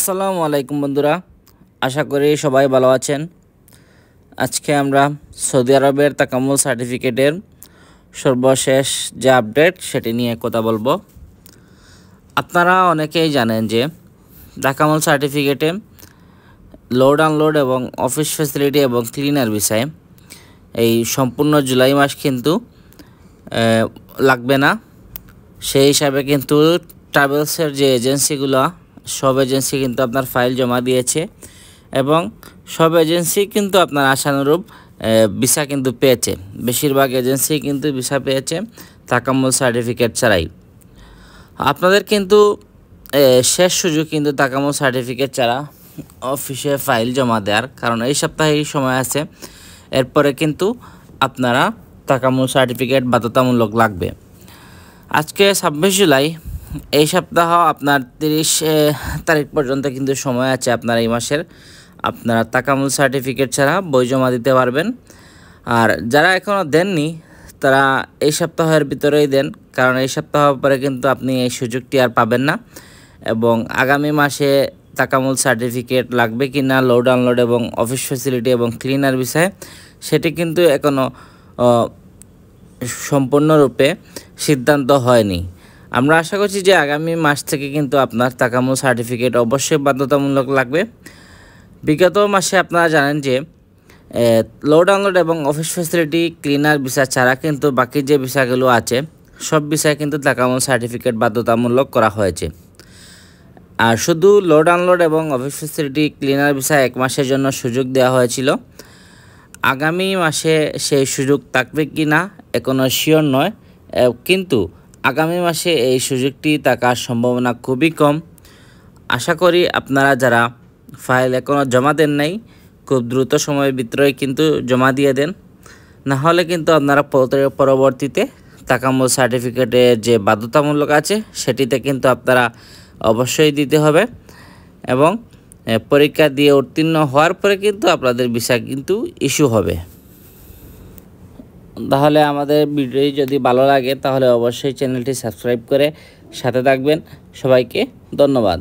আসসালামু আলাইকুম বন্ধুরা, আশা করি সবাই ভালো আছেন। আজকে আমরা সৌদি আরবের তাকামুল সার্টিফিকেটের সর্বশেষ যে আপডেট সেটি নিয়ে কথা বলবো। আপনারা অনেকেই জানেন যে তাকামুল সার্টিফিকেটে লোড আনলোড এবং অফিস ফ্যাসিলিটি এবং ক্লিনার ভিসায় এই সম্পূর্ণ জুলাই মাস কিন্তু লাগবে না। সেই হিসাবে কিন্তু ট্রাভেলসের যে এজেন্সিগুলো সব এজেন্সি কিন্তু আপনার ফাইল জমা দিয়েছে এবং সব এজেন্সি কিন্তু আপনার আশানুরূপ ভিসা কিন্তু পেয়েছে। বেশিরভাগ এজেন্সি কিন্তু ভিসা পেয়েছে তাকামুল সার্টিফিকেট ছাড়াই। আপনাদের কিন্তু শেষ সুযোগ কিন্তু তাকামুল সার্টিফিকেট ছাড়া অফিসে ফাইল জমা দেওয়ার, কারণ এই সপ্তাহেই সময় আছে। এরপরে কিন্তু আপনারা তাকামুল সার্টিফিকেট বাধ্যতামূলক লাগবে। আজকে 26 জুলাই, এই সপ্তাহ আপনার 30 তারিখ পর্যন্ত কিন্তু সময় আছে। আপনার এই মাসের আপনারা তাকামুল সার্টিফিকেট ছাড়া বই জমা দিতে পারবেন। আর যারা এখনও দেননি তারা এই সপ্তাহের ভিতরেই দেন, কারণ এই সপ্তাহ পরে কিন্তু আপনি এই সুযোগটি আর পাবেন না। এবং আগামী মাসে তাকামুল সার্টিফিকেট লাগবে কি না লোড আনলোড এবং অফিস ফ্যাসিলিটি এবং ক্লিনার বিষয়ে সেটি কিন্তু এখনও সম্পূর্ণরূপে সিদ্ধান্ত হয়নি। আমরা আশা করছি যে আগামী মাস থেকে কিন্তু আপনার তাকামুল সার্টিফিকেট অবশ্যই বাধ্যতামূলক লাগবে। বিগত মাসে আপনারা জানেন যে লোড আনলোড এবং অফিস ফ্যাসিলিটি ক্লিনার ভিসা ছাড়া কিন্তু বাকি যে ভিসাগুলো আছে সব ভিসায় কিন্তু তাকামুল সার্টিফিকেট বাধ্যতামূলক করা হয়েছে। আর শুধু লোড আনলোড এবং অফিস ফ্যাসিলিটি ক্লিনার ভিসা 1 মাসের জন্য সুযোগ দেওয়া হয়েছিল। আগামী মাসে সেই সুযোগ থাকবে কি না এখনও শিওর নয়, কিন্তু আগামী মাসে এই সুযোগটি থাকার সম্ভাবনা খুবই কম। আশা করি আপনারা যারা ফাইল এখনও জমা দেন নাই খুব দ্রুত সময়ের ভিতরে কিন্তু জমা দিয়ে দেন, না হলে কিন্তু আপনারা পরবর্তীতে তাকামুল সার্টিফিকেটের যে বাধ্যতামূলক আছে সেটিতে কিন্তু আপনারা অবশ্যই দিতে হবে এবং পরীক্ষা দিয়ে উত্তীর্ণ হওয়ার পরে কিন্তু আপনাদের ভিসা কিন্তু ইস্যু হবে। তাহলে আমাদের ভিডিও যদি ভালো লাগে তাহলে অবশ্যই চ্যানেলটি সাবস্ক্রাইব করে সাথে থাকবেন। সবাইকে ধন্যবাদ।